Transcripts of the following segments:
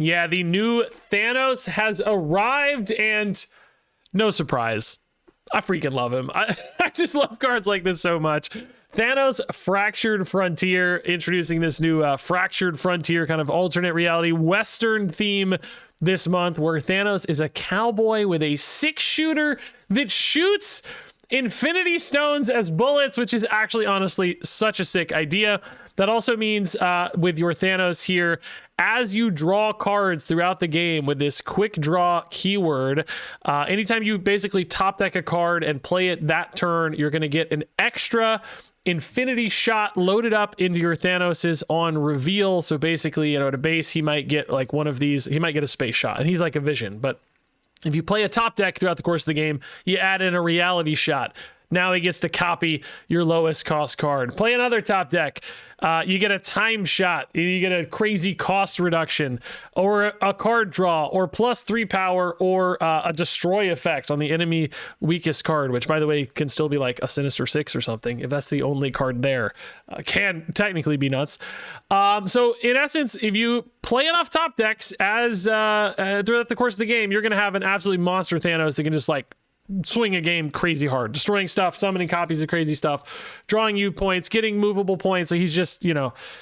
Yeah, the new Thanos has arrived, and no surprise, I freaking love him. I just love cards like this so much. Thanos Fractured Frontier, introducing this new Fractured Frontier kind of alternate reality Western theme this month, where Thanos is a cowboy with a 6-shooter that shoots Infinity Stones as bullets, which is actually honestly such a sick idea. That also means with your Thanos here, as you draw cards throughout the game with this quick draw keyword, anytime you basically top deck a card and play it that turn, you're going to get an extra infinity shot loaded up into your Thanos's on reveal. So basically, at a base, he might get like one of these, he might get a space shot, and he's like a vision. But if you play a top deck throughout the course of the game, you add in a reality shot. Now he gets to copy your lowest cost card. Play another top deck. You get a time shot. You get a crazy cost reduction, or a card draw, or +3 power, or a destroy effect on the enemy weakest card, which, by the way, can still be like a Sinister 6 or something, if that's the only card there. Can technically be nuts. So in essence, if you play enough top decks as throughout the course of the game, you're going to have an absolutely monster Thanos that can just like swing a game crazy hard, destroying stuff, summoning copies of crazy stuff, drawing you points, getting movable points. Like he's just,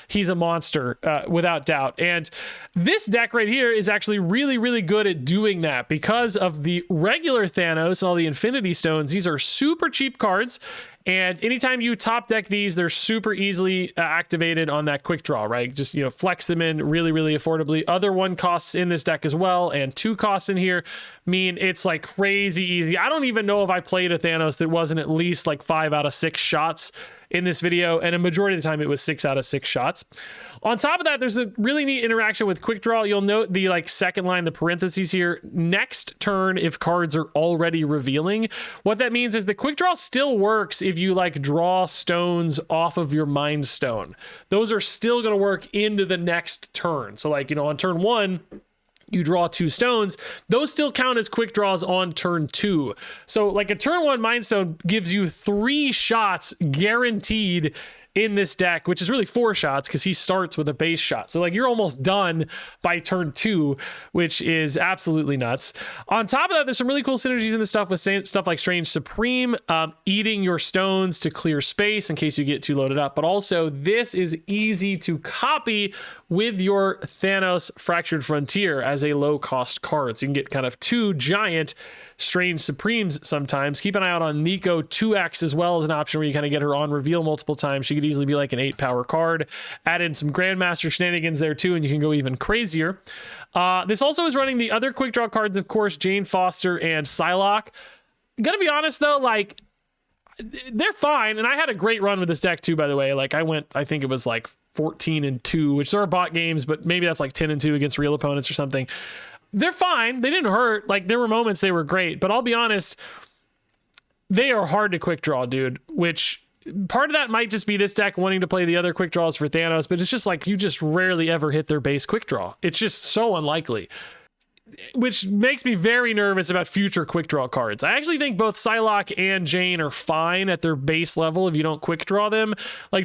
he's a monster without doubt. And this deck right here is actually really, really good at doing that because of the regular Thanos and all the Infinity Stones. These are super cheap cards. And anytime you top deck these, they're super easily activated on that quick draw, right? Just, flex them in really, really affordably. Other 1 costs in this deck as well, and 2 costs in here mean it's like crazy easy. I don't even know if I played a Thanos that wasn't at least like 5 out of 6 shots in this video, and a majority of the time it was 6 out of 6 shots. On top of that, there's a really neat interaction with quick draw. You'll note the second line, the parentheses here, next turn if cards are already revealing. What that means is the quick draw still works if you draw stones off of your Mind Stone. Those are still going to work into the next turn. So on turn 1, you draw 2 stones, those still count as quick draws on turn 2. So a turn 1 Mind Stone gives you 3 shots guaranteed in this deck, which is really 4 shots because he starts with a base shot. So you're almost done by turn 2, which is absolutely nuts. On top of that, there's some really cool synergies in this stuff with stuff like Strange Supreme, eating your stones to clear space in case you get too loaded up. But also, this is easy to copy with your Thanos Fractured Frontier as a low-cost card. So you can get kind of 2 giant Strange Supremes sometimes. Keep an eye out on Nico 2X as well as an option where you kind of get her on reveal multiple times. She could easily be like an 8-power card. Add in some Grandmaster shenanigans there too, and you can go even crazier. This also is running the other quick draw cards, of course, Jane Foster and Psylocke. Gonna be honest though, they're fine, and I had a great run with this deck too, by the way. I think it was 14-2, which there are bot games, but maybe that's 10-2 against real opponents or something. They're fine. They didn't hurt. There were moments they were great, but I'll be honest, they are hard to quick draw, dude, which part of that might just be this deck wanting to play the other quick draws for Thanos, but it's just you just rarely ever hit their base quick draw. It's just so unlikely, which makes me very nervous about future quick draw cards. I actually think both Psylocke and Jane are fine at their base level if you don't quick draw them.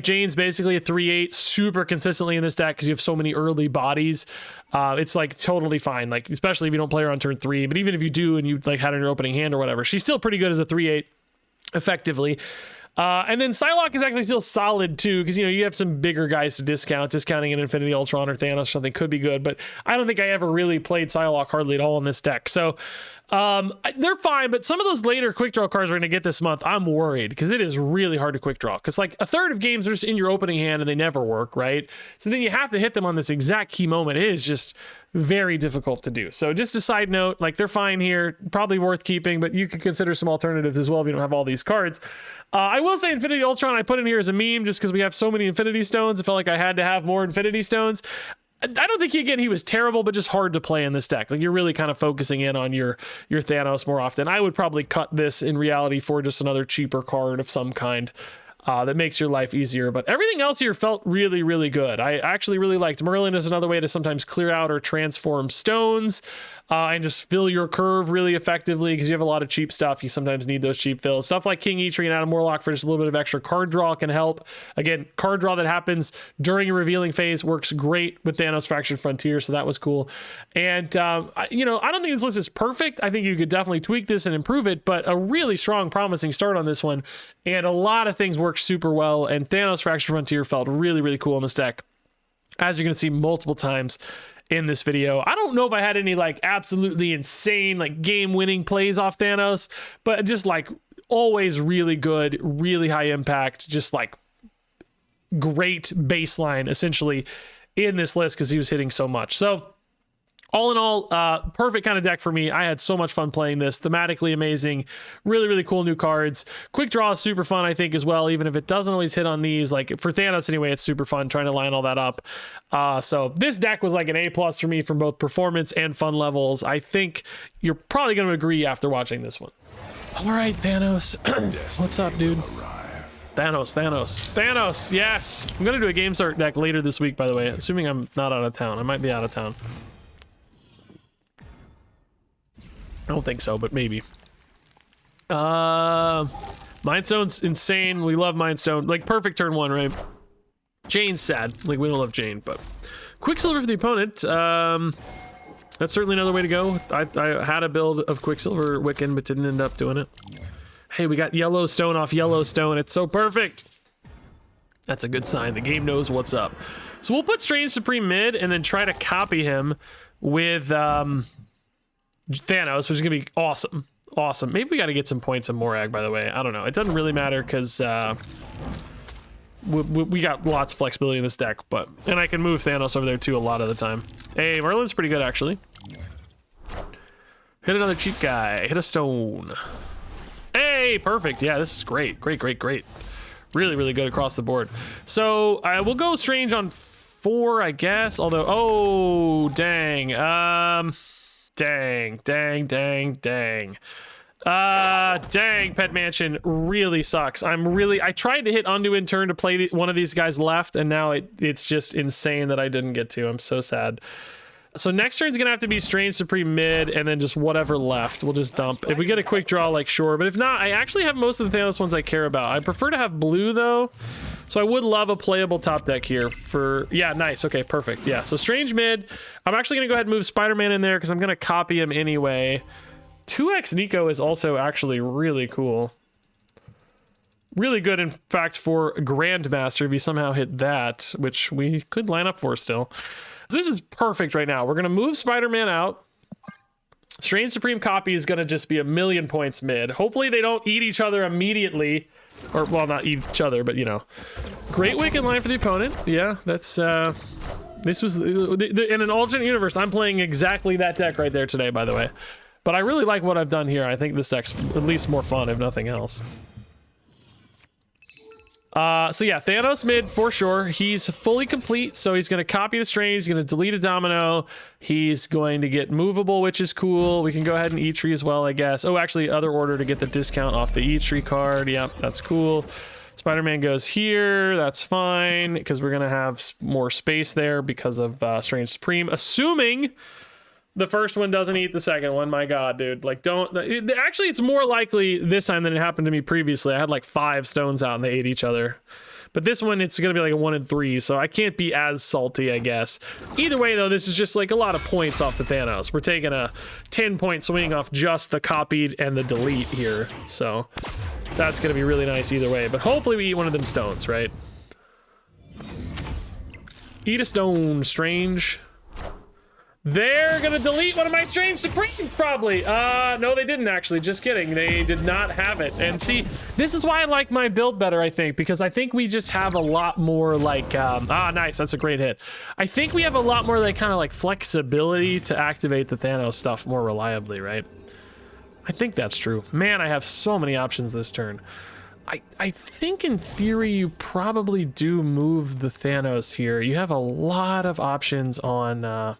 Jane's basically a 3/8 super consistently in this deck because you have so many early bodies. It's totally fine, especially if you don't play her on turn 3. But even if you do and you had her in your opening hand or whatever, she's still pretty good as a 3/8 effectively. And then Psylocke is actually still solid too, because you have some bigger guys to discount. Discounting an Infinity Ultron or Thanos or something could be good, but I don't think I ever really played Psylocke hardly at all in this deck. So they're fine, but some of those later quick draw cards we're going to get this month, I'm worried because it is really hard to quick draw. Because a third of games are just in your opening hand and they never work, right? So then you have to hit them on this exact key moment. It is just very difficult to do. So just a side note, they're fine here, probably worth keeping, but you could consider some alternatives as well if you don't have all these cards. I will say Infinity Ultron I put in here as a meme just because we have so many Infinity Stones. I felt like I had to have more Infinity Stones. I don't think he was terrible, but just hard to play in this deck. You're really kind of focusing in on your Thanos more often. I would probably cut this in reality for just another cheaper card of some kind. that makes your life easier. But everything else here felt really, really good. I actually really liked Merlin as another way to sometimes clear out or transform stones and just fill your curve really effectively, because you have a lot of cheap stuff. You sometimes need those cheap fills. Stuff like King Eitri and Adam Warlock for just a little bit of extra card draw can help. Again, card draw that happens during a revealing phase works great with Thanos Fractured Frontier, so that was cool. And, you know, I don't think this list is perfect. I think you could definitely tweak this and improve it, but a really strong, promising start on this one. And a lot of things work super well, and Thanos Fractured Frontier felt really, really cool in this deck, as you're going to see multiple times in this video. I don't know if I had any like absolutely insane like game-winning plays off Thanos, but just like always really good, really high impact, just like great baseline essentially in this list because he was hitting so much. So all in all, perfect kind of deck for me. I had so much fun playing this. Thematically amazing. Really, really cool new cards. Quick Draw is super fun, I think, as well, even if it doesn't always hit on these. Like, for Thanos anyway, it's super fun trying to line all that up. So this deck was like an A+ for me from both performance and fun levels. I think you're probably going to agree after watching this one. All right, Thanos. What's up, dude? Thanos, yes! I'm going to do a Game Start deck later this week, by the way, assuming I'm not out of town. I might be out of town. I don't think so, but maybe. Mind Stone's insane. We love Mind Stone. Like, perfect turn one, right? Jane's sad. Like, we don't love Jane, but Quicksilver for the opponent. That's certainly another way to go. I had a build of Quicksilver Wiccan, but didn't end up doing it. Hey, we got Yellowstone off Yellowstone. It's so perfect. That's a good sign. The game knows what's up. So we'll put Strange Supreme mid and then try to copy him with Thanos, which is gonna be awesome. Maybe we got to get some points of Morag, by the way. I don't know, it doesn't really matter because we got lots of flexibility in this deck, and I can move Thanos over there too a lot of the time. Hey, Merlin's pretty good actually. Hit another cheap guy. Hit a stone. Hey, perfect. Yeah, this is great. Really, really good across the board. So we'll go Strange on 4, I guess, although, oh dang. Dang. Dang, Pet Mansion really sucks. I tried to hit undo in turn to play one of these guys left, and now it's just insane that I didn't get to. I'm so sad. So next turn's gonna have to be Strange Supreme mid, and then just whatever left. We'll just dump. If we get a quick draw, like, sure. But if not, I actually have most of the Thanos ones I care about. I prefer to have blue, though. So I would love a playable top deck here for... Yeah, nice. Okay, perfect. Yeah, so Strange mid. I'm actually going to go ahead and move Spider-Man in there because I'm going to copy him anyway. 2x Nico is also actually really cool. Really good, in fact, for Grandmaster if you somehow hit that, which we could line up for still. So this is perfect right now. We're going to move Spider-Man out. Strange Supreme copy is going to just be 1,000,000 points mid. Hopefully they don't eat each other immediately. Or, well, not eat each other, but, you know. Great Wicked line for the opponent. Yeah, that's, this was, in an alternate universe, I'm playing exactly that deck right there today, by the way. But I really like what I've done here. I think this deck's at least more fun, if nothing else. So yeah, Thanos mid for sure. He's fully complete, so he's going to copy the Strange, he's going to delete a Domino, he's going to get movable, which is cool. We can go ahead and Eitri as well, I guess. Oh, actually, other order to get the discount off the Eitri card. Yep, that's cool. Spider-Man goes here, that's fine, because we're going to have more space there because of Strange Supreme, assuming the first one doesn't eat the second one. My god, dude. Like, don't... Actually, it's more likely this time than it happened to me previously. I had like 5 stones out and they ate each other. But this one, it's going to be like a 1 in 3, so I can't be as salty, I guess. Either way, though, this is just like a lot of points off the Thanos. We're taking a 10-point swing off just the copied and the delete here. So that's going to be really nice either way. But hopefully we eat one of them stones, right? Eat a stone, Strange. They're gonna delete one of my Strange Supremes, probably. No, they didn't actually. Just kidding. They did not have it. And see, this is why I like my build better, I think, because I think we just have a lot more like, nice. That's a great hit. I think we have a lot more like kind of like flexibility to activate the Thanos stuff more reliably, right? I think that's true. Man, I have so many options this turn. I think in theory you probably do move the Thanos here. You have a lot of options on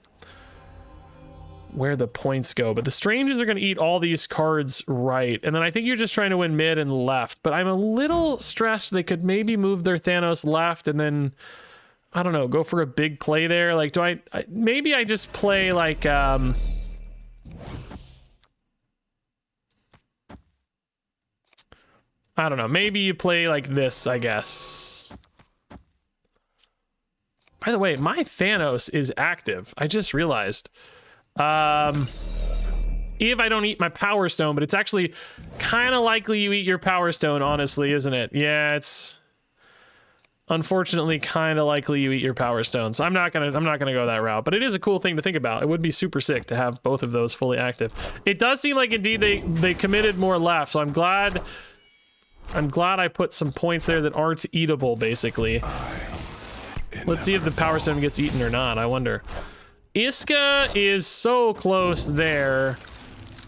where the points go, but the Strangers are going to eat all these cards right, and then I think you're just trying to win mid and left, but I'm a little stressed they could maybe move their Thanos left and then, I don't know, go for a big play there. Like, maybe I just play like, I don't know, maybe you play like this, I guess. By the way, my Thanos is active. I just realized. If I don't eat my Power Stone, but it's actually kind of likely you eat your Power Stone, honestly, isn't it? Yeah, it's unfortunately kind of likely you eat your Power Stone. So I'm not gonna go that route, but it is a cool thing to think about. It would be super sick to have both of those fully active. It does seem like indeed they committed more left, so I'm glad I put some points there that aren't eatable, basically. Let's see if the Power Stone gets eaten or not, I wonder. Iska is so close there.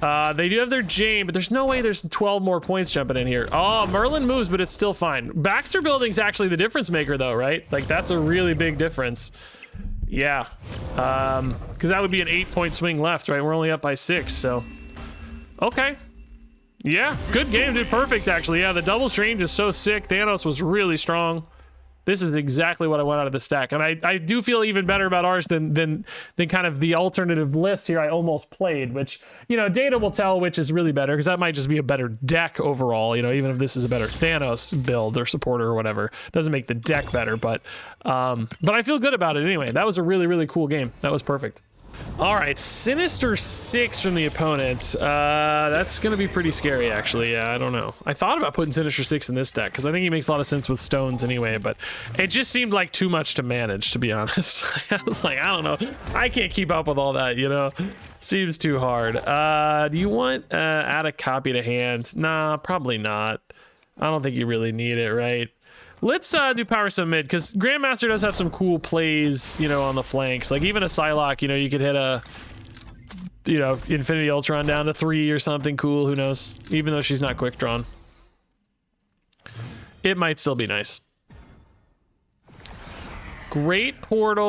They do have their Jane, but there's no way there's 12 more points jumping in here. Oh, Merlin moves, but it's still fine. Baxter Building's actually the difference maker, though, right? Like, that's a really big difference. Yeah. Because that would be an 8-point swing left, right? We're only up by 6, so... Okay. Yeah, good game, dude. Perfect, actually. Yeah, the double strange is so sick. Thanos was really strong. This is exactly what I want out of the stack, and I do feel even better about ours than kind of the alternative list here I almost played, which, you know, data will tell which is really better, because that might just be a better deck overall, you know, even if this is a better Thanos build or supporter or whatever. Doesn't make the deck better, but I feel good about it anyway. That was a really, really cool game. That was perfect. All right, Sinister 6 from the opponent. That's going to be pretty scary, actually. Yeah, I don't know. I thought about putting Sinister 6 in this deck, because I think he makes a lot of sense with stones anyway, but it just seemed like too much to manage, to be honest. I was like, I don't know. I can't keep up with all that, you know? Seems too hard. Do you want add a copy to hand? Nah, probably not. I don't think you really need it, right? Let's do Power Stone mid, because Grandmaster does have some cool plays, you know, on the flanks. Like, even a Psylocke, you know, you could hit a, you know, Infinity Ultron down to 3 or something cool, who knows? Even though she's not quick drawn. It might still be nice. Great Portal,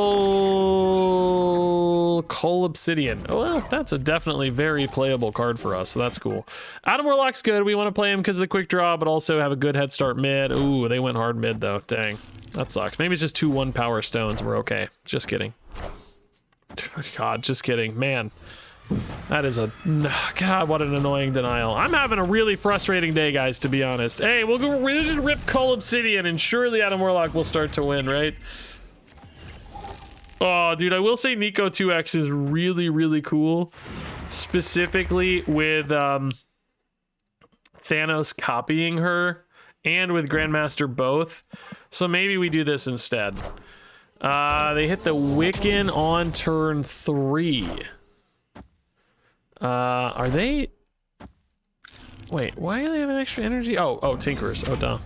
Cull Obsidian. Oh, well, that's a definitely very playable card for us, so that's cool. Adam Warlock's good. We want to play him because of the quick draw, but also have a good head start mid. Ooh, they went hard mid, though. Dang. That sucks. Maybe it's just 2 1-power stones. We're okay. Just kidding. God, just kidding. Man. That is a... God, what an annoying denial. I'm having a really frustrating day, guys, to be honest. Hey, we'll just rip Cull Obsidian, and surely Adam Warlock will start to win, right? Oh, dude, I will say Nico 2X is really, really cool. Specifically with Thanos copying her and with Grandmaster both. So maybe we do this instead. They hit the Wiccan on turn 3. Are they... Wait, why do they have an extra energy? Oh, Tinkerers. Oh, duh.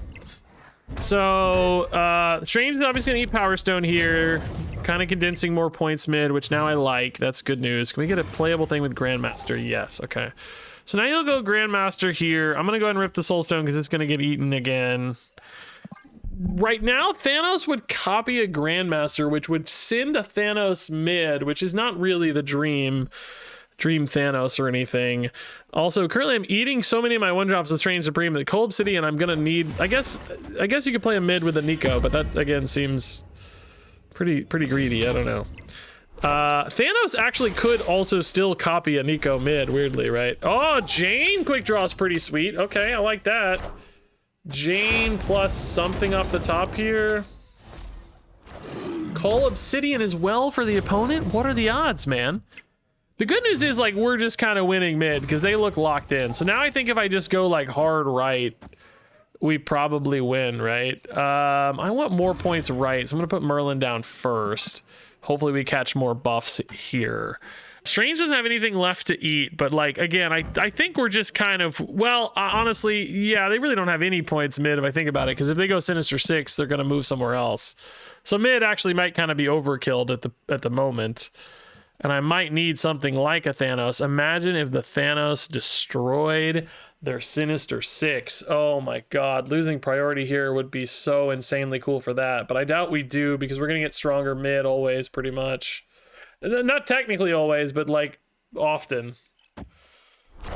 So, Strange is obviously gonna eat Power Stone here. Kind of condensing more points mid, which now I like. That's good news. Can we get a playable thing with Grandmaster? Yes, okay. So now you'll go Grandmaster here. I'm gonna go ahead and rip the Soul Stone because it's gonna get eaten again. Right now, Thanos would copy a Grandmaster, which would send a Thanos mid, which is not really the dream Thanos or anything. Also, currently I'm eating so many of my 1-drops of Strange Supreme that Cull Obsidian I'm gonna need. I guess you could play a mid with a Nico, but that again seems pretty greedy. I don't know. Thanos actually could also still copy a Nico mid, weirdly, right? Oh, Jane quick draw is pretty sweet. Okay, I like that. Jane plus something off the top here. Cull Obsidian as well for the opponent. What are the odds, man? The good news is, like, we're just kind of winning mid because they look locked in. So now I think if I just go like hard right, we probably win, right? I want more points right, so I'm gonna put Merlin down first. Hopefully we catch more buffs here. Strange doesn't have anything left to eat, but like, again, I think we're just kind of, well, honestly, yeah, they really don't have any points mid if I think about it, because if they go Sinister 6, they're gonna move somewhere else. So mid actually might kind of be overkilled at the moment. And I might need something like a Thanos. Imagine if the Thanos destroyed their Sinister 6. Oh my god, losing priority here would be so insanely cool for that. But I doubt we do, because we're going to get stronger mid always, pretty much. Not technically always, but like, often.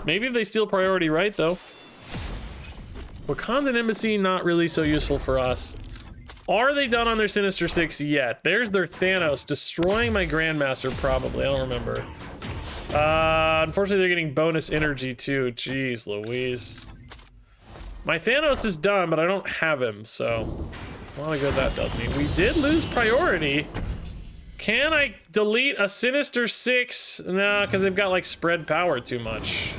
Maybe if they steal priority right, though. Wakandan Embassy, not really so useful for us. Are they done on their Sinister Six yet? There's their Thanos destroying my Grandmaster, probably. I don't remember. Unfortunately, they're getting bonus energy, too. Jeez Louise. My Thanos is done, but I don't have him, so... a lot of good that does me. We did lose priority. Can I delete a Sinister Six? Nah, because they've got like spread power too much.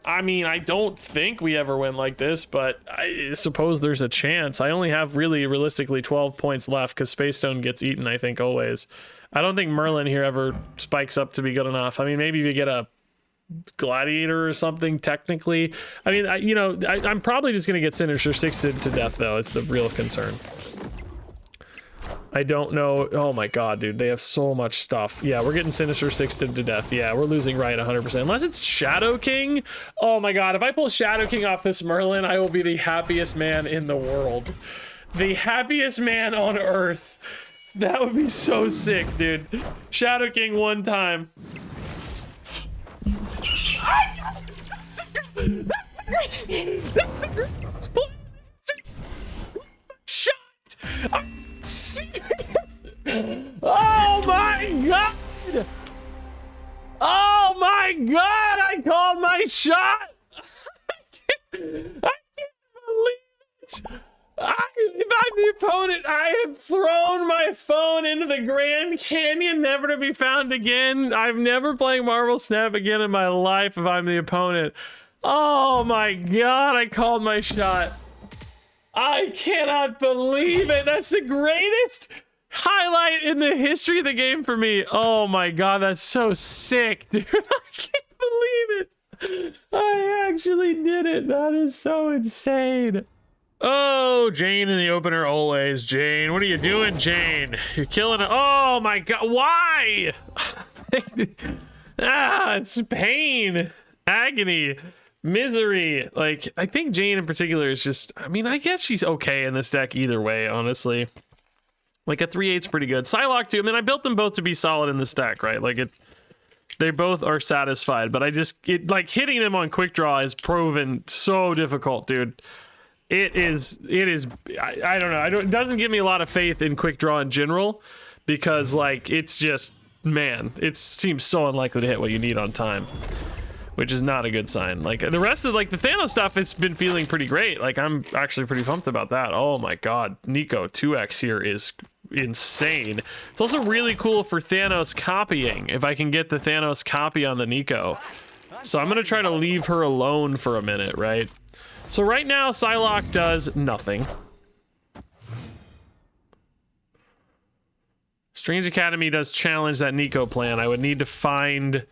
I mean, I don't think we ever win like this, but I suppose there's a chance. I only have really realistically 12 points left because Space Stone gets eaten, I think, always. I don't think Merlin here ever spikes up to be good enough. I mean, maybe if you get a Gladiator or something, technically. I mean, I'm probably just gonna get Sinister Six to death, though. It's the real concern. I don't know. Oh my god, dude, they have so much stuff. Yeah, we're getting Sinister Six to death. Yeah, we're losing right 100%. Unless it's Shadow King. Oh my god, if I pull Shadow King off this Merlin, I will be the happiest man in the world. The happiest man on Earth. That would be so sick, dude. Shadow King one time. That's the greatest shot. I'm serious. Oh my god. Oh my god, I called my shot. I can't believe it. If I'm the opponent, I have thrown my phone into the Grand Canyon, never to be found again. I'm never playing Marvel Snap again in my life if I'm the opponent. Oh my god, I called my shot. I cannot believe it. That's the greatest highlight in the history of the game for me. Oh my god, that's so sick, dude. I can't believe it. I actually did it. That is so insane. Oh, Jane in the opener always. Jane, what are you doing, Jane? You're killing it. Oh my god, why? It's pain, agony, misery. Like, I think Jane in particular is just, I mean, I guess she's okay in this deck either way, honestly. Like, a 3/8's pretty good. Psylocke too, I mean, I built them both to be solid in this deck, right? Like, they both are satisfied, but like, hitting them on quick draw is proven so difficult, dude. It is, I don't know. It doesn't give me a lot of faith in quick draw in general because, like, it's just, man, it seems so unlikely to hit what you need on time, which is not a good sign. Like, the rest of, like, the Thanos stuff has been feeling pretty great. Like, I'm actually pretty pumped about that. Oh my god, Nico 2x here is insane. It's also really cool for Thanos copying, if I can get the Thanos copy on the Nico. So I'm gonna try to leave her alone for a minute, right? So right now, Psylocke does nothing. Strange Academy does challenge that Nico plan. I would need to find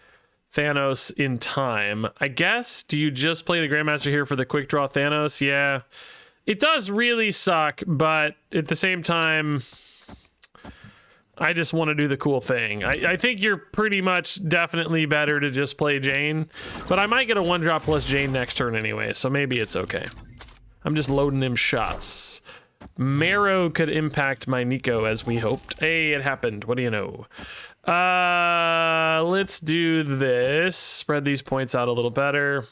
Thanos in time. I guess, do you just play the Grandmaster here for the quick draw Thanos? Yeah. It does really suck, but at the same time, I just want to do the cool thing. I think you're pretty much definitely better to just play Jane, but I might get a 1-drop plus Jane next turn anyway, so maybe it's okay. I'm just loading him shots. Marrow could impact my Nico as we hoped. Hey, it happened. What do you know? Let's do this. Spread these points out a little better.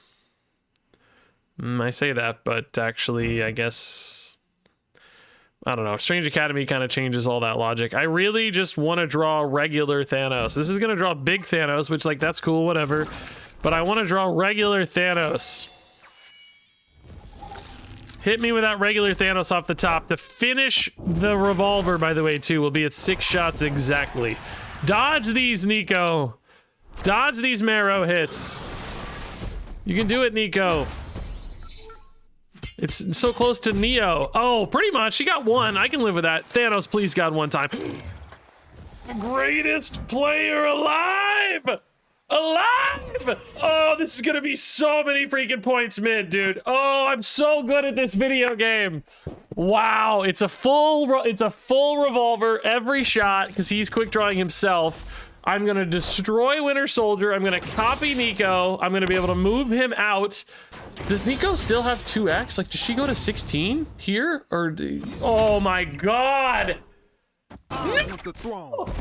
I say that, but actually, I guess... I don't know. Strange Academy kind of changes all that logic. I really just want to draw regular Thanos. This is going to draw big Thanos, which, like, that's cool, whatever. But I want to draw regular Thanos. Hit me with that regular Thanos off the top. To finish the revolver, by the way, too, will be at 6 shots exactly. Dodge these, Nico. Dodge these Marrow hits. You can do it, Nico. It's so close to Neo. Oh, pretty much. She got one. I can live with that. Thanos, please, God, one time. The greatest player alive! Alive! Oh, this is gonna be so many freaking points mid, dude. Oh, I'm so good at this video game. Wow, it's a full revolver every shot because he's quick drawing himself. I'm gonna destroy Winter Soldier. I'm gonna copy Nico. I'm gonna be able to move him out. Does Nico still have 2x? Like, does she go to 16 here? Or oh my god! I want the throne.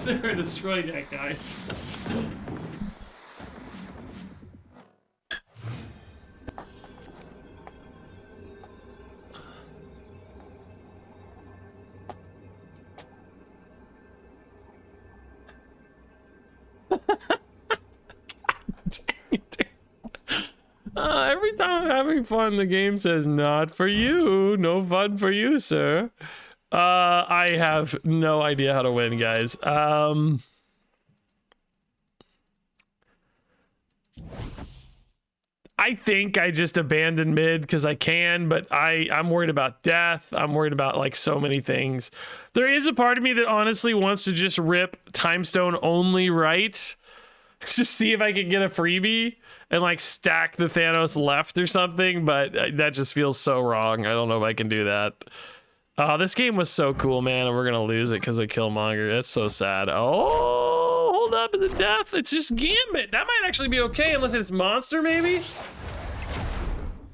They're destroying that, guys. Every time I'm having fun, the game says, not for you. No fun for you, sir. I have no idea how to win, guys. I think I just abandon mid because I can, but I'm worried about death. I'm worried about like so many things. There is a part of me that honestly wants to just rip Time Stone only right. Just see if I can get a freebie and like stack the Thanos left or something, but that just feels so wrong. I don't know if I can do that. Oh, this game was so cool, man, and we're gonna lose it because of Killmonger. That's so sad. Oh, hold up, is it death? It's just Gambit. That might actually be okay unless it's Monster, maybe?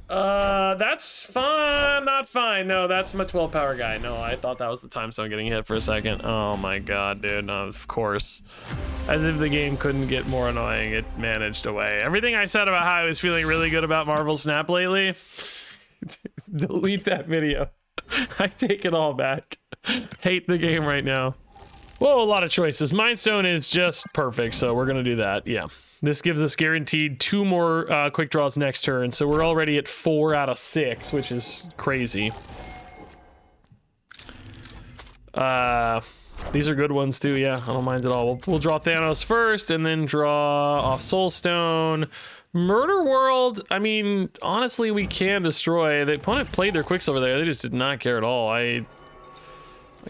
That's fine, not fine. No, that's my 12 power guy. No, I thought that was the Time Stone getting hit for a second. Oh my god, dude, no, of course. As if the game couldn't get more annoying, it managed away. Everything I said about how I was feeling really good about Marvel Snap lately, delete that video. I take it all back. Hate the game right now. Whoa, a lot of choices. Mind Stone is just perfect, so we're gonna do that. Yeah, this gives us guaranteed 2 more quick draws next turn, so we're already at 4 out of 6, which is crazy. These are good ones too. Yeah, I don't mind at all. We'll draw Thanos first, and then draw off Soul Stone. Murder World, I mean, honestly, we can destroy. The opponent played their Quicksilver there. They just did not care at all. I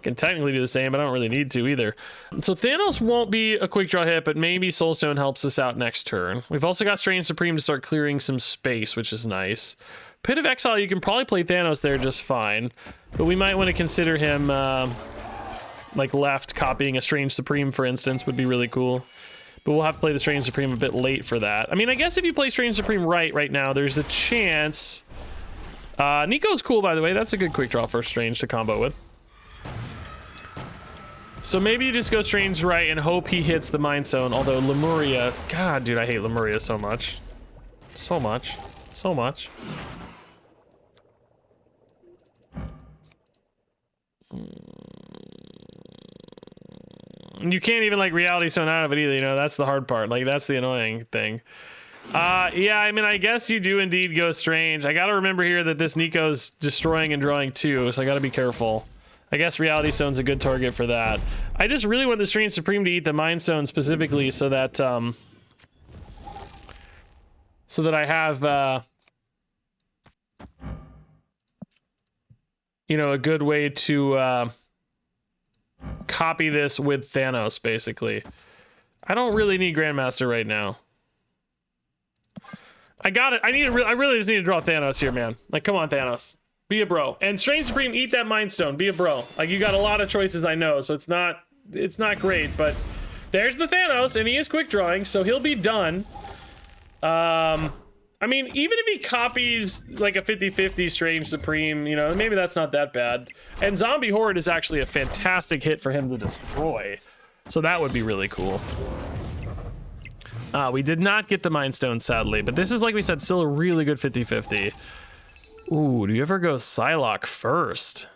can technically do the same, but I don't really need to either. So Thanos won't be a quick draw hit, but maybe Soul Stone helps us out next turn. We've also got Strange Supreme to start clearing some space, which is nice. Pit of Exile, you can probably play Thanos there just fine, but we might want to consider him like left copying a Strange Supreme, for instance, would be really cool. But we'll have to play the Strange Supreme a bit late for that. I mean, I guess if you play Strange Supreme right now, there's a chance. Nico's cool, by the way. That's a good quick draw for Strange to combo with. So maybe you just go Strange right and hope he hits the Mind Stone. Although Lemuria, God, dude, I hate Lemuria so much. So much. So much. You can't even like Reality Stone out of it either, you know, that's the hard part. Like, that's the annoying thing. Yeah, I mean, I guess you do indeed go Strange. I gotta remember here that this Nico's destroying and drawing too, so I gotta be careful. I guess Reality Stone's a good target for that. I just really want the Strange Supreme to eat the Mind Stone specifically so that I have you know, a good way to copy this with Thanos, basically. I don't really need Grandmaster right now. I got it. I really just need to draw Thanos here, man. Like, come on, Thanos. Be a bro. And Strange Supreme, eat that Mind Stone. Be a bro. Like, you got a lot of choices, I know, so it's not great, but there's the Thanos, and he is quick drawing, so he'll be done. I mean, even if he copies like a 50-50 Strange Supreme, you know, maybe that's not that bad. And Zombie Horde is actually a fantastic hit for him to destroy. So that would be really cool. We did not get the Mind Stone, sadly, but this is, like we said, still a really good 50-50. Ooh, do you ever go Psylocke first?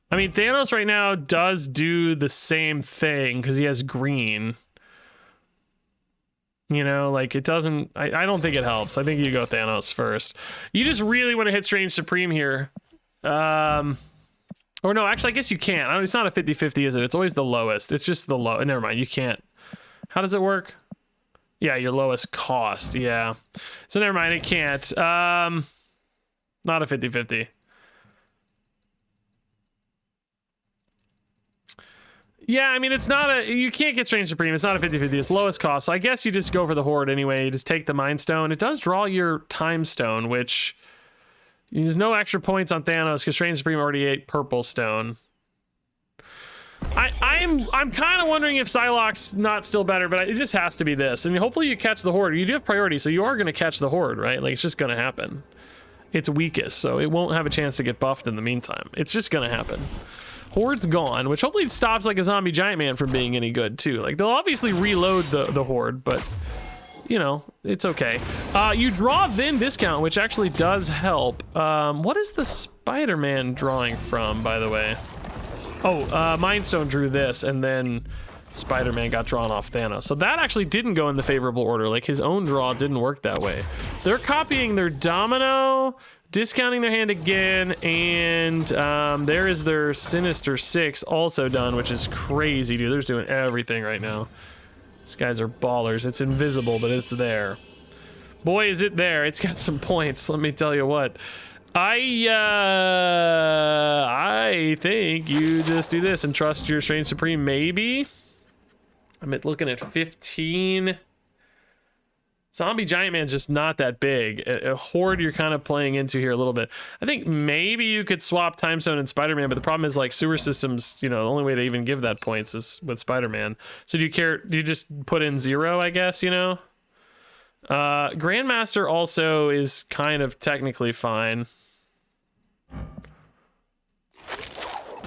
I mean, Thanos right now does do the same thing because he has green. You know, like, it doesn't... I don't think it helps. I think you go Thanos first. You just really want to hit Strange Supreme here. Or no, actually, I guess you can't. It's not a 50-50, is it? It's always the lowest. It's just the low... Never mind, you can't. How does it work? Yeah, your lowest cost. Yeah. So never mind, it can't. Not a 50-50. Yeah, I mean, it's not a... You can't get Strange Supreme. It's not a 50-50. It's lowest cost. So I guess you just go for the Horde anyway. You just take the Mind Stone. It does draw your Time Stone, which There's no extra points on Thanos because Strange Supreme already ate purple stone. I'm kind of wondering if Psylocke's not still better, but it just has to be this. And hopefully you catch the Horde. You do have priority, so you are going to catch the Horde, right? Like, it's just going to happen. It's weakest, so it won't have a chance to get buffed in the meantime. It's just going to happen. Horde's gone, which hopefully stops like a zombie giant man from being any good too. Like, they'll obviously reload the Horde, but you know, it's okay. You draw Vin discount, which actually does help. What is the Spider-Man drawing from, by the way? Oh, Mind Stone drew this, and then Spider-Man got drawn off Thanos. So that actually didn't go in the favorable order. Like, his own draw didn't work that way. They're copying their Domino, discounting their hand again, and there is their Sinister Six also done, which is crazy, dude. They're just doing everything right now. These guys are ballers. It's invisible, but it's there. Boy, is it there. It's got some points, let me tell you what. I think you just do this and trust your Strange Supreme, maybe? I'm looking at 15. Zombie Giant Man's just not that big. A Horde you're kind of playing into here a little bit. I think maybe you could swap Time Stone and Spider-Man, but the problem is, like, sewer systems, you know, the only way they even give that points is with Spider-Man. So do you just put in 0, I guess, you know? Grandmaster also is kind of technically fine.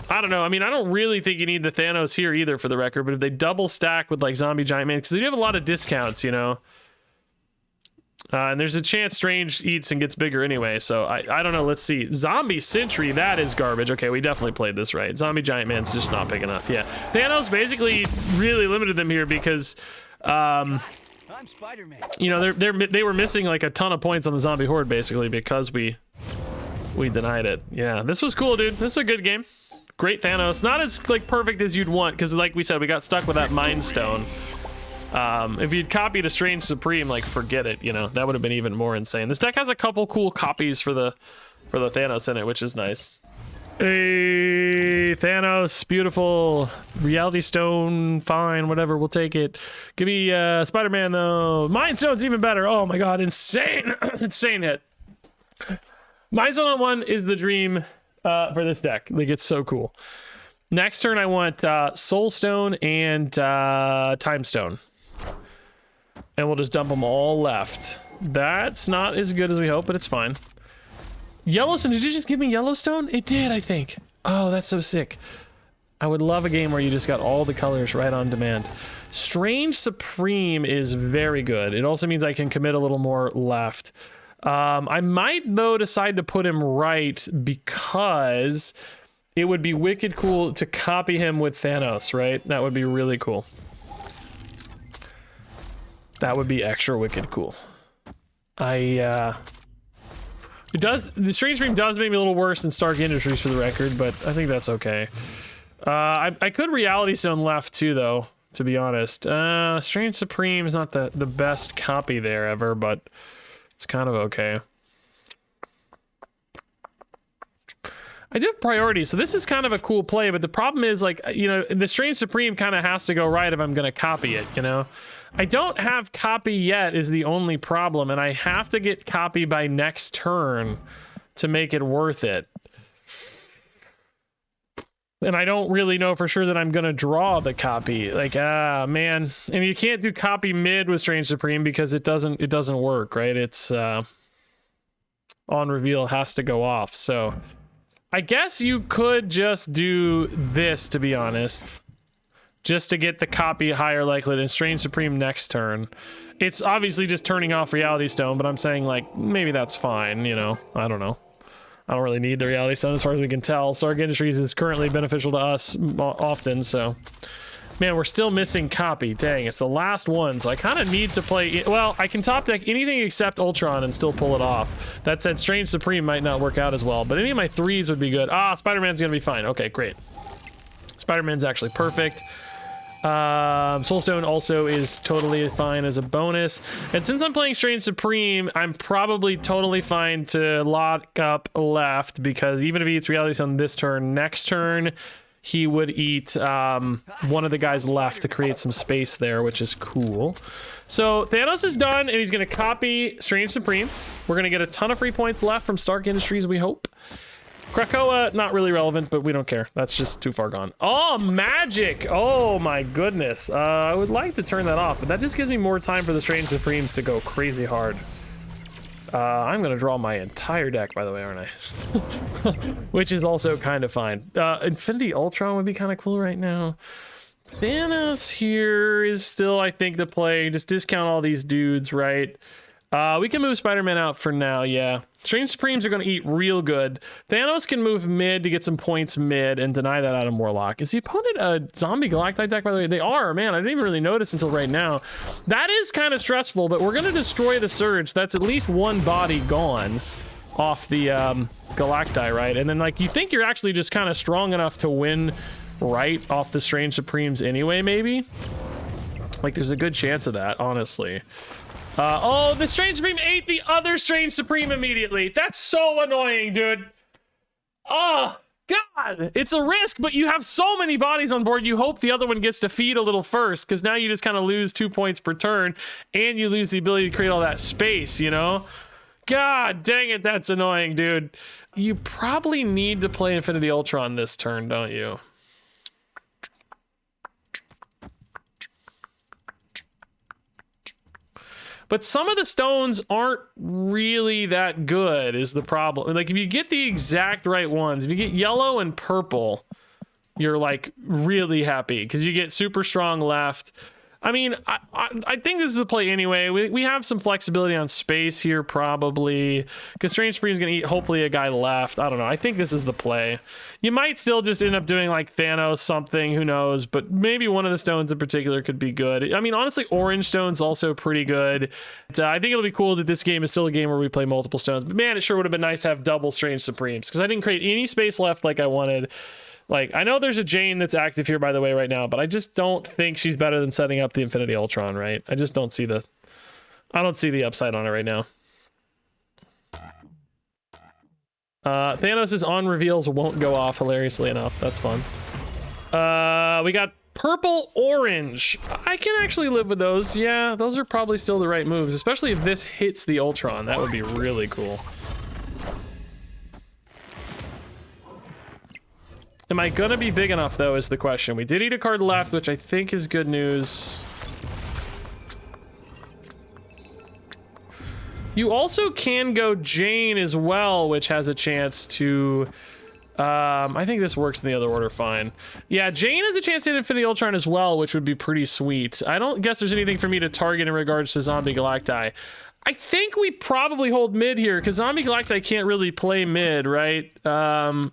I don't know. I mean, I don't really think you need the Thanos here either, for the record, but if they double stack with like Zombie Giant Man, because they do have a lot of discounts, you know? And there's a chance Strange eats and gets bigger anyway, so I don't know. Let's see. Zombie Sentry, that is garbage. Okay, we definitely played this right. Zombie Giant Man's just not big enough. Yeah, Thanos basically really limited them here because, I'm Spider-Man. You know, they were missing like a ton of points on the Zombie Horde basically because we denied it. Yeah, this was cool, dude. This is a good game. Great Thanos. Not as like perfect as you'd want because, like we said, we got stuck with that Mind Stone. If you'd copied a Strange Supreme, like, forget it, you know, that would have been even more insane. This deck has a couple cool copies for the Thanos in it, which is nice. Hey, Thanos, beautiful. Reality Stone, fine, whatever, we'll take it. Give me Spider-Man though. Mind Stone's even better. Oh my god, insane. Insane hit. Mind Stone on 1 is the dream for this deck. Like, it's so cool. Next turn I want Soul Stone and Time Stone. And we'll just dump them all left. That's not as good as we hope, but it's fine. Yellowstone, did you just give me Yellowstone? It did, I think. Oh, that's so sick. I would love a game where you just got all the colors right on demand. Strange Supreme is very good. It also means I can commit a little more left. I might, though, decide to put him right because it would be wicked cool to copy him with Thanos, right? That would be really cool. That would be extra wicked cool. The Strange Dream does make me a little worse than Stark Industries, for the record, but I think that's okay. I could Reality Stone left too, though, to be honest. Strange Supreme is not the best copy there ever, but it's kind of okay. I do have priority, so this is kind of a cool play, but the problem is, like, you know, the Strange Supreme kind of has to go right if I'm going to copy it, you know? I don't have copy yet is the only problem, and I have to get copy by next turn to make it worth it. And I don't really know for sure that I'm going to draw the copy. Like, man. And you can't do copy mid with Strange Supreme because it doesn't work, right? It's on reveal has to go off, so I guess you could just do this, to be honest, just to get the copy higher likelihood and Strange Supreme next turn. It's obviously just turning off Reality Stone, but I'm saying, like, maybe that's fine, you know? I don't know. I don't really need the Reality Stone as far as we can tell. Stark Industries is currently beneficial to us often, so. Man, we're still missing copy. Dang, it's the last one, so I kind of need to play. Well, I can top deck anything except Ultron and still pull it off. That said, Strange Supreme might not work out as well, but any of my 3s would be good. Spider-Man's gonna be fine. Okay, great. Spider-Man's actually perfect. Soulstone also is totally fine as a bonus. And since I'm playing Strange Supreme, I'm probably totally fine to lock up left, because even if he eats Reality Stone this turn, next turn, he would eat one of the guys left to create some space there, which is cool. So Thanos is done, and he's going to copy Strange Supreme. We're going to get a ton of free points left from Stark Industries, we hope. Krakoa, not really relevant, but we don't care. That's just too far gone. Oh, magic! Oh my goodness. I would like to turn that off, but that just gives me more time for the Strange Supremes to go crazy hard. I'm gonna draw my entire deck, by the way, aren't I? Which is also kind of fine. Infinity Ultron would be kind of cool right now. Thanos here is still, I think, the play. Just discount all these dudes, right? We can move Spider-Man out for now, yeah. Strange Supremes are going to eat real good. Thanos can move mid to get some points mid and deny that out of Warlock. Is the opponent a Zombie Galacti deck, by the way? They are, man. I didn't even really notice until right now. That is kind of stressful, but we're going to destroy the Surge. That's at least one body gone off the Galacti, right? And then, like, you think you're actually just kind of strong enough to win right off the Strange Supremes anyway, maybe? Like, there's a good chance of that, honestly. Oh, the Strange Supreme ate the other Strange Supreme immediately. That's so annoying, dude. Oh, God. It's a risk, but you have so many bodies on board, you hope the other one gets to feed a little first, because now you just kind of lose 2 points per turn, and you lose the ability to create all that space, you know? God dang it, that's annoying, dude. You probably need to play Infinity Ultron this turn, don't you? But some of the stones aren't really that good is the problem. Like, if you get the exact right ones, if you get yellow and purple, you're like really happy because you get super strong left. I mean, I think this is the play anyway. We have some flexibility on space here probably because Strange Supreme's going to eat hopefully a guy left. I don't know. I think this is the play. You might still just end up doing like Thanos something, who knows, but maybe one of the stones in particular could be good. I mean, honestly, orange stone's also pretty good. I think it'll be cool that this game is still a game where we play multiple stones, but man, it sure would have been nice to have double Strange Supremes because I didn't create any space left like I wanted. Like, I know there's a Jane that's active here, by the way, right now, but I just don't think she's better than setting up the Infinity Ultron, right? I just don't see the... I don't see the upside on it right now. Thanos' on reveals won't go off, hilariously enough. That's fun. We got purple orange. I can actually live with those. Yeah, those are probably still the right moves, especially if this hits the Ultron. That would be really cool. Am I gonna be big enough, though, is the question. We did eat a card left, which I think is good news. You also can go Jane as well, which has a chance to... I think this works in the other order fine. Yeah, Jane has a chance to hit Infinity Ultron as well, which would be pretty sweet. I don't guess there's anything for me to target in regards to Zombie Galacti. I think we probably hold mid here because Zombie Galacti can't really play mid, right?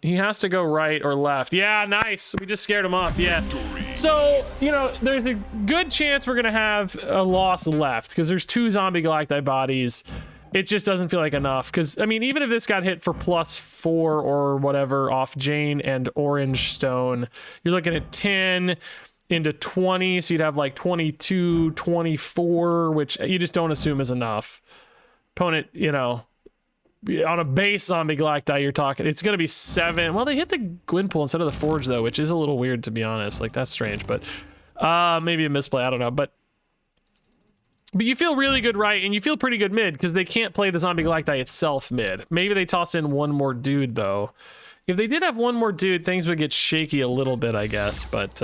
He has to go right or left. Yeah, nice. We just scared him off. Yeah. So, you know, there's a good chance we're going to have a loss left because there's 2 Zombie Galacti bodies. It just doesn't feel like enough because, I mean, even if this got hit for +4 or whatever off Jane and Orange Stone, you're looking at 10 into 20, so you'd have like 22, 24, which you just don't assume is enough. Opponent, you know, on a base Zombie Galacti, you're talking, it's going to be 7. Well, they hit the Gwynpool instead of the Forge, though, which is a little weird, to be honest. Like, that's strange, but maybe a misplay, I don't know. But you feel really good right, and you feel pretty good mid, because they can't play the Zombie Galacti itself mid. Maybe they toss in one more dude, though. If they did have one more dude, things would get shaky a little bit, I guess, but...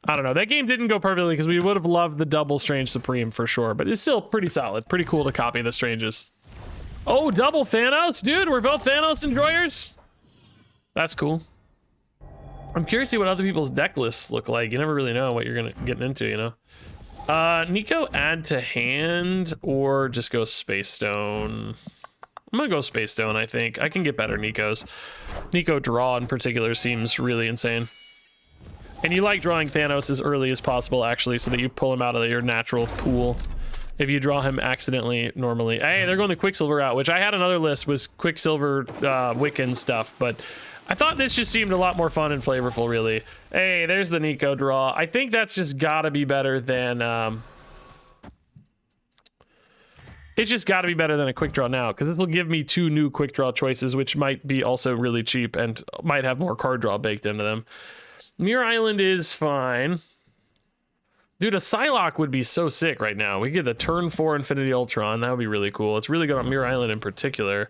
I don't know. That game didn't go perfectly because we would have loved the double Strange Supreme for sure, but it's still pretty solid. Pretty cool to copy the Stranges. Oh, double Thanos? Dude, we're both Thanos enjoyers? That's cool. I'm curious to see what other people's deck lists look like. You never really know what you're getting into, you know? Nico add to hand or just go Space Stone? I'm gonna go Space Stone, I think. I can get better Nikos. Nico draw in particular seems really insane. And you like drawing Thanos as early as possible, actually, so that you pull him out of your natural pool. If you draw him accidentally, normally. Hey, they're going the Quicksilver route, which I had another list was Quicksilver Wiccan stuff, but I thought this just seemed a lot more fun and flavorful, really. Hey, there's the Nico draw. I think that's just gotta be better than It's just got to be better than a quick draw now, because this will give me 2 new quick draw choices, which might be also really cheap and might have more card draw baked into them. Mirror Island is fine. Dude, a Psylocke would be so sick right now. We get the turn 4 Infinity Ultron. That would be really cool. It's really good on Mirror Island in particular.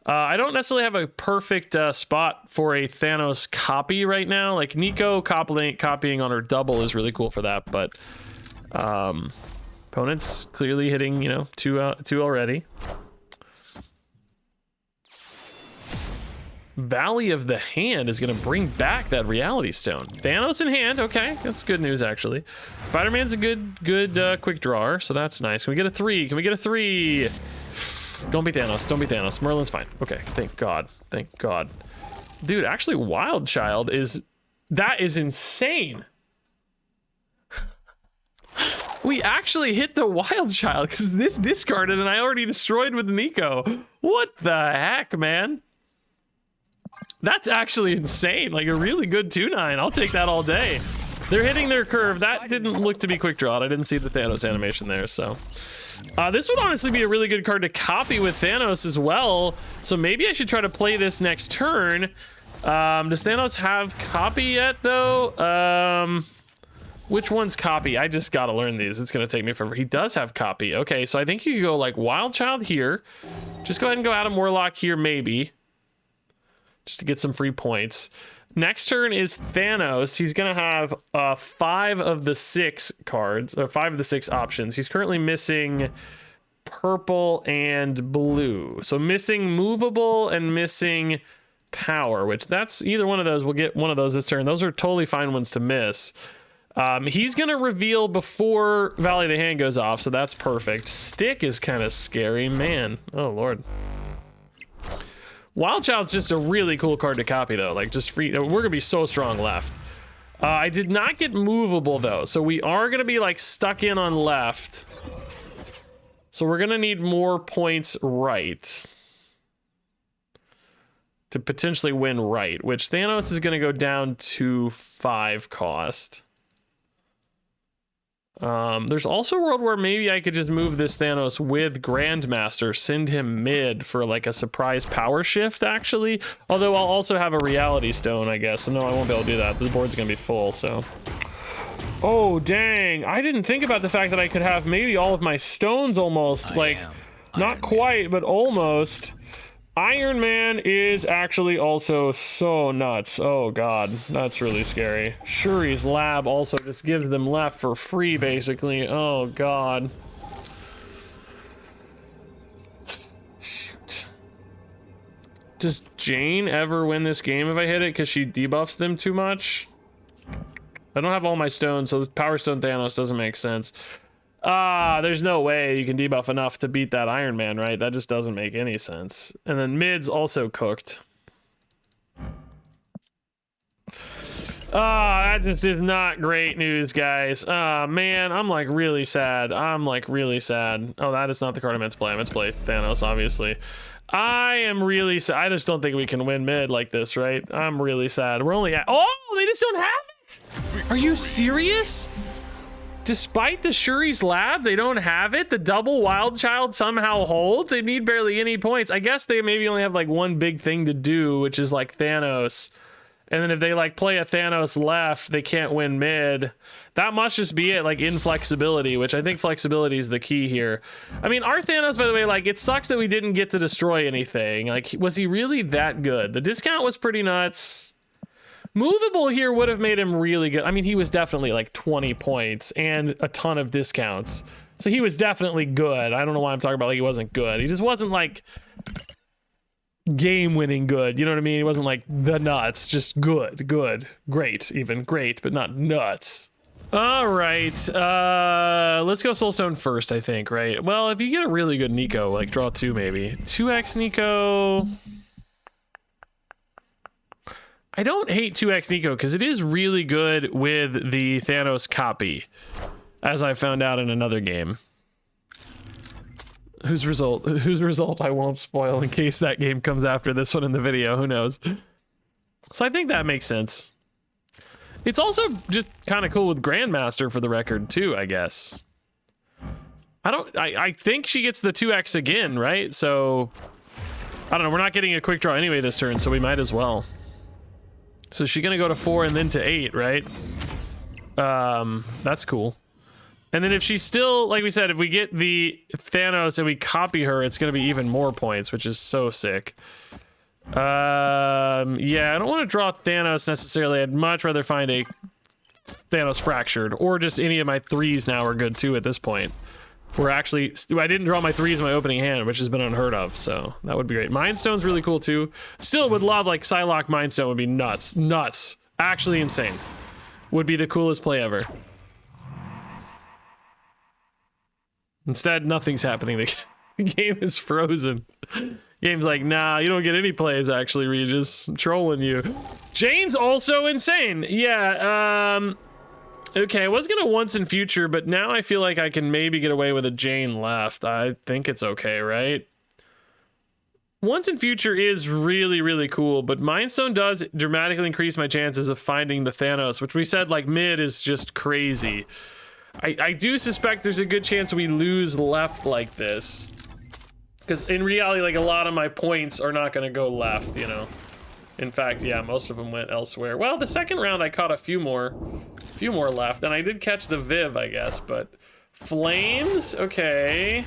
I don't necessarily have a perfect spot for a Thanos copy right now. Like Nico copying on her double is really cool for that, but opponent's clearly hitting, you know, two already. Valley of the Hand is going to bring back that Reality Stone. Thanos in hand. Okay, that's good news, actually. Spider-Man's a good quick drawer, so that's nice. Can we get a 3? Can we get a 3? Don't be Thanos. Don't be Thanos. Merlin's fine. Okay, thank God. Thank God. Dude, actually, Wild Child is... That is insane. We actually hit the Wild Child because this discarded and I already destroyed with Nico. What the heck, man? That's actually insane. Like a really good 2-9. I'll take that all day. They're hitting their curve. That didn't look to be quick draw. I didn't see the Thanos animation there, so. This would honestly be a really good card to copy with Thanos as well. So maybe I should try to play this next turn. Does Thanos have copy yet, though? Which one's copy? I just gotta learn these. It's gonna take me forever. He does have copy. Okay, so I think you could go like Wild Child here. Just go ahead and go Adam Warlock here, maybe. Just to get some free points. Next turn is Thanos. He's gonna have 5 of the 6 cards, or 5 of the 6 options. He's currently missing purple and blue. So missing movable and missing power, which that's either one of those. We'll get one of those this turn. Those are totally fine ones to miss. He's gonna reveal before Valley of the Hand goes off, so that's perfect. Stick is kind of scary, man. Oh Lord. Wild Child's just a really cool card to copy, though. Like, just free. We're gonna be so strong left. I did not get movable, though, so we are gonna be like stuck in on left. So we're gonna need more points right to potentially win right, which Thanos is gonna go down to 5 cost. There's also a world where maybe I could just move this Thanos with Grandmaster, send him mid for like a surprise power shift, actually. Although I'll also have a Reality Stone, I guess. So no, I won't be able to do that. The board's gonna be full, so. Oh, dang. I didn't think about the fact that I could have maybe all of my stones almost. Like, not quite, but almost. Iron Man is actually also so nuts. Oh God, that's really scary. Shuri's lab also just gives them left for free, basically. Oh God. Shoot. Does Jane ever win this game if I hit it because she debuffs them too much? I don't have all my stones, so Power Stone Thanos doesn't make sense. There's no way you can debuff enough to beat that Iron Man, right? That just doesn't make any sense. And then mid's also cooked. That just is not great news, guys. Man, I'm like really sad. I'm like really sad. Oh, that is not the card I meant to play. I meant to play Thanos, obviously. I am really sad. I just don't think we can win mid like this, right? I'm really sad. We're only at... Oh, they just don't have it? Are you serious? Despite the Shuri's lab, they don't have it. The double Wild Child somehow holds. They need barely any points. I guess they maybe only have like one big thing to do, which is like Thanos. And then if they like play a Thanos left, they can't win mid. That must just be it, like inflexibility, which I think flexibility is the key here. I mean, our Thanos, by the way, like it sucks that we didn't get to destroy anything. Like, was he really that good? The discount was pretty nuts. Movable here would have made him really good. I mean, he was definitely like 20 points and a ton of discounts. So he was definitely good. I don't know why I'm talking about like he wasn't good. He just wasn't like game-winning good. You know what I mean? He wasn't like the nuts, just good, great, even great, but not nuts. All right, let's go Soulstone first, I think, right? Well, if you get a really good Nico, like draw 2 maybe. 2x Nico... I don't hate 2x Nico because it is really good with the Thanos copy, as I found out in another game. Whose result I won't spoil in case that game comes after this one in the video, who knows. So I think that makes sense. It's also just kind of cool with Grandmaster for the record too, I guess. I think she gets the 2x again, right? So I don't know, we're not getting a quick draw anyway this turn, so we might as well. So she's gonna go to 4 and then to 8, right? That's cool. And then if she's still, like we said, if we get the Thanos and we copy her, it's gonna be even more points, which is so sick. Yeah, I don't want to draw Thanos necessarily. I'd much rather find a Thanos Fractured, or just any of my 3s now are good too at this point. We're actually, I didn't draw my 3s in my opening hand, which has been unheard of, so that would be great. Mind Stone's really cool too. Still would love, like, Psylocke Mind Stone would be nuts. Nuts. Actually insane. Would be the coolest play ever. Instead, nothing's happening. The game is frozen. Game's like, nah, you don't get any plays, actually, Regis. I'm trolling you. Jane's also insane. Yeah, okay, I was gonna once in future, but now I feel like I can maybe get away with a Jane left. I think it's okay, right? Once in future is really, really cool, but Mind Stone does dramatically increase my chances of finding the Thanos, which we said, like, mid is just crazy. I do suspect there's a good chance we lose left like this. Because in reality, like, a lot of my points are not gonna go left, you know? In fact, yeah, most of them went elsewhere. Well, the second round I caught a few more left, and I did catch the Viv, I guess, but Flames, okay.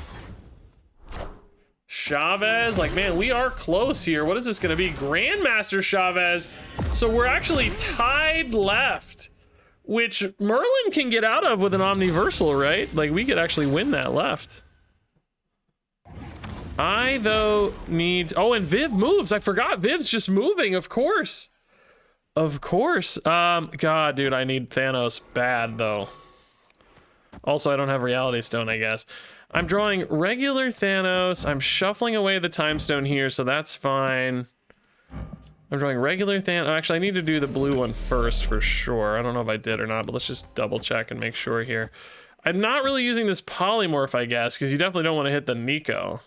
Chavez, like, man, we are close here. What is this gonna be? Grandmaster Chavez. So we're actually tied left, which Merlin can get out of with an Omniversal, right? Like, we could actually win that left. I, though, need... Oh, and Viv moves. I forgot. Viv's just moving, of course. Of course. God, dude, I need Thanos bad, though. Also, I don't have Reality Stone, I guess. I'm drawing regular Thanos. I'm shuffling away the Time Stone here, so that's fine. I'm drawing regular Thanos. Actually, I need to do the blue one first for sure. I don't know if I did or not, but let's just double check and make sure here. I'm not really using this Polymorph, I guess, because you definitely don't want to hit the Nico.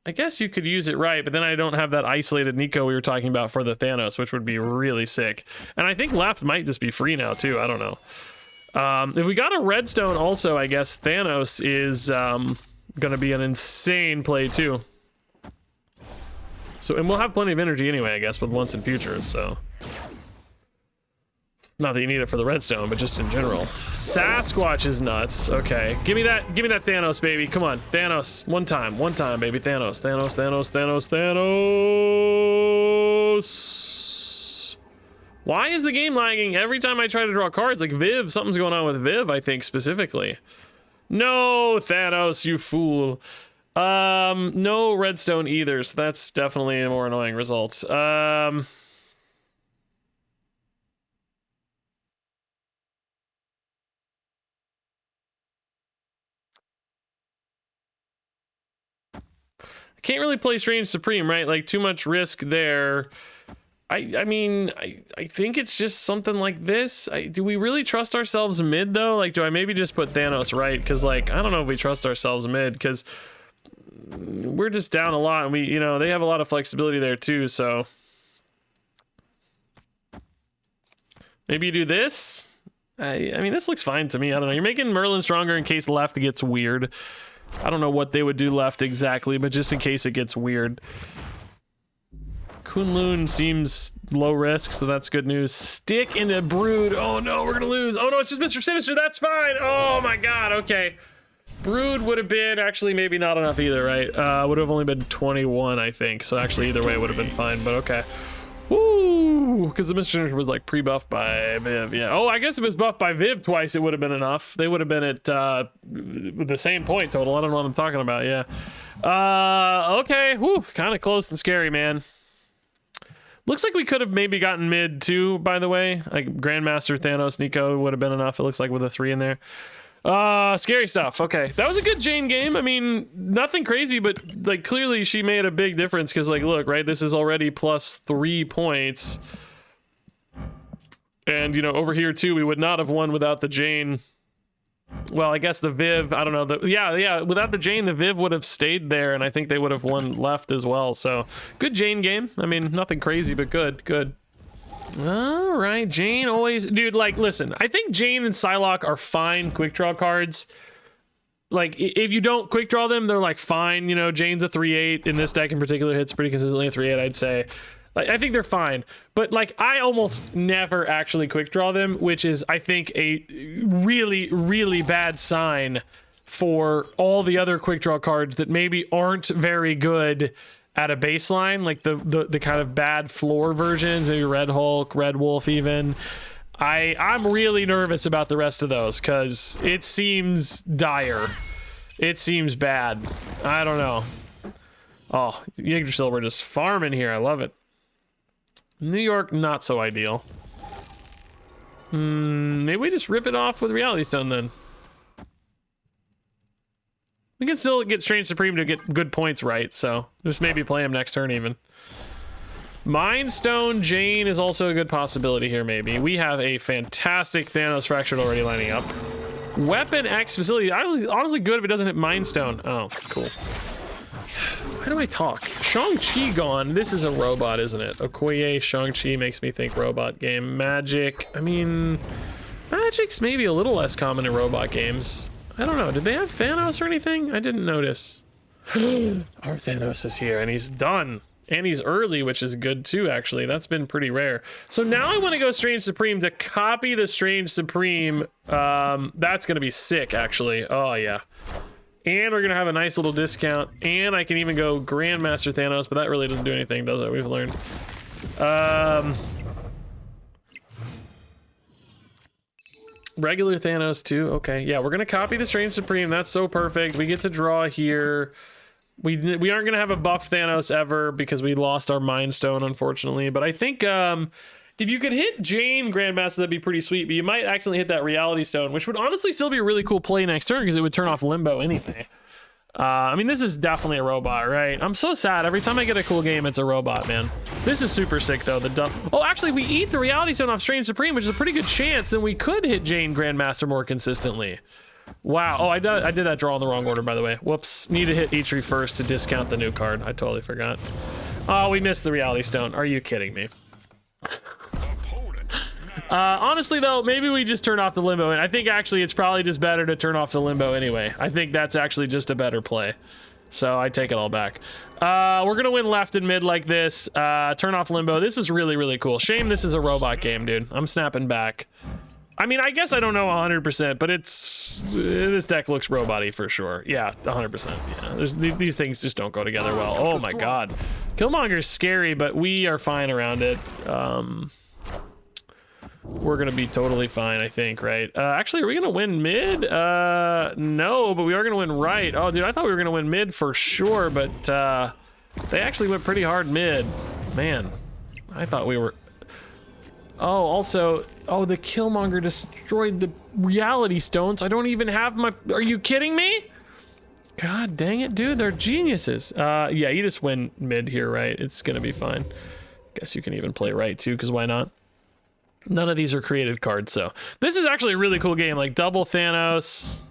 I guess you could use it right, but then I don't have that isolated Nico we were talking about for the Thanos, which would be really sick. And I think left might just be free now, too. I don't know. If we got a redstone also, I guess Thanos is going to be an insane play, too. So, and we'll have plenty of energy anyway, I guess, with once in future, so... Not that you need it for the redstone, but just in general. Sasquatch is nuts. Okay, give me that Thanos, baby. Come on, Thanos. One time, baby. Thanos, Thanos, Thanos, Thanos, Thanos. Why is the game lagging every time I try to draw cards? Like Viv, something's going on with Viv, I think, specifically. No, Thanos, you fool. No redstone either, so that's definitely a more annoying result. Can't really play Strange Supreme, right? Like, too much risk there. I mean, I think it's just something like this. Do we really trust ourselves mid, though? Like, do I maybe just put Thanos right? Because, like, I don't know if we trust ourselves mid, because we're just down a lot, and we, you know, they have a lot of flexibility there, too, so... Maybe you do this? I mean, this looks fine to me. I don't know. You're making Merlin stronger in case left gets weird. I don't know what they would do left exactly, but just in case it gets weird. Kunlun seems low risk, so that's good news. Stick into Brood. Oh no, we're gonna lose. Oh no, it's just Mr. Sinister. That's fine. Oh my god, okay. Brood would have been actually maybe not enough either, right? Would have only been 21, I think. So actually either way would have been fine, but okay. Woo! Because the Mr. Sinister was like pre-buffed by Viv, yeah. Oh, I guess if it was buffed by Viv twice, it would have been enough. They would have been at the same point total. I don't know what I'm talking about, yeah. Okay, whew, kind of close and scary, man. Looks like we could have maybe gotten mid too, by the way. Like Grandmaster, Thanos, Nico would have been enough. It looks like with a 3 in there. Scary stuff. Okay, that was a good Jane game. I mean, nothing crazy, but like clearly she made a big difference because like, look, right, this is already plus 3 points. And, you know, over here too, we would not have won without the Jane. Well, I guess the Viv, I don't know. Yeah, without the Jane, the Viv would have stayed there, and I think they would have won left as well. So, good Jane game. I mean, nothing crazy, but good. All right, Jane always... Dude, like, listen, I think Jane and Psylocke are fine quick draw cards, like if you don't quick draw them, they're like fine. You know, Jane's a 3/8 in this deck in particular, hits pretty consistently a 3/8, I'd say. Like, I think they're fine, but like I almost never actually quick draw them, which is I think a really, really bad sign for all the other quick draw cards that maybe aren't very good at a baseline, like the kind of bad floor versions, maybe Red Hulk, Red Wolf even. I'm really nervous about the rest of those because it seems dire. It seems bad. I don't know. Oh, Yggdrasil, we're just farming here. I love it. New York, not so ideal. Maybe we just rip it off with Reality Stone then. We can still get Strange Supreme to get good points right, so just maybe play him next turn even. Mind Stone Jane is also a good possibility here, maybe. We have a fantastic Thanos Fractured already lining up. Weapon X facility, honestly good if it doesn't hit Mind Stone. Oh, cool. Why do I talk? Shang-Chi gone. This is a robot, isn't it? Okoye, Shang-Chi makes me think robot game. Magic, I mean, Magic's maybe a little less common in robot games. I don't know, did they have Thanos or anything? I didn't notice. Our Thanos is here and he's done. And he's early, which is good too, actually. That's been pretty rare. So now I want to go Strange Supreme to copy the Strange Supreme. That's going to be sick, actually. Oh, yeah. And we're going to have a nice little discount. And I can even go Grandmaster Thanos, but that really doesn't do anything, does it? We've learned. Regular Thanos, too. Okay. Yeah, we're going to copy the Strange Supreme. That's so perfect. We get to draw here. We aren't going to have a buff Thanos ever because we lost our Mind Stone, unfortunately. But I think if you could hit Jane Grandmaster, that'd be pretty sweet. But you might accidentally hit that Reality Stone, which would honestly still be a really cool play next turn because it would turn off Limbo anyway. I mean, this is definitely a robot, right? I'm so sad. Every time I get a cool game, it's a robot, man. This is super sick, though. Oh, actually, we eat the Reality Stone off Strange Supreme, which is a pretty good chance. Then we could hit Jane Grandmaster more consistently. Wow. Oh, I did that draw in the wrong order, by the way. Whoops. Need to hit Eitri first to discount the new card. I totally forgot. Oh, we missed the Reality Stone. Are you kidding me? Honestly, though, maybe we just turn off the Limbo. And I think, actually, it's probably just better to turn off the Limbo anyway. I think that's actually just a better play. So I take it all back. We're going to win left and mid like this. Turn off Limbo. This is really, really cool. Shame this is a robot game, dude. I'm snapping back. I mean, I guess I don't know 100%, but this deck looks robot-y for sure. Yeah, 100%. Yeah, these things just don't go together well. Oh my god. Killmonger's scary, but we are fine around it. We're gonna be totally fine, I think, right? Actually, are we gonna win mid? No, but we are gonna win right. Oh, dude, I thought we were gonna win mid for sure, but they actually went pretty hard mid. Man, I thought we were... Oh, also, oh, the Killmonger destroyed the Reality Stones. I don't even have my... Are you kidding me? God dang it, dude, they're geniuses. Yeah, you just win mid here, right? It's gonna be fine. Guess you can even play right too, because why not? None of these are created cards, so this is actually a really cool game. Like double Thanos.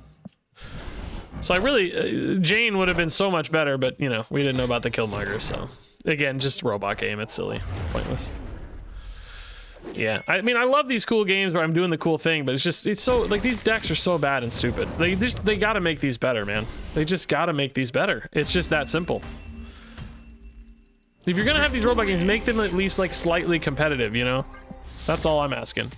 So I really, Jane would have been so much better, but you know, we didn't know about the Killmonger, so again, just robot game. It's silly, pointless. Yeah, I mean, I love these cool games where I'm doing the cool thing, but it's so, like, these decks are so bad and stupid. They gotta make these better, man. They just gotta make these better. It's just that simple. If you're gonna have these robot games, make them at least, like, slightly competitive, you know? That's all I'm asking.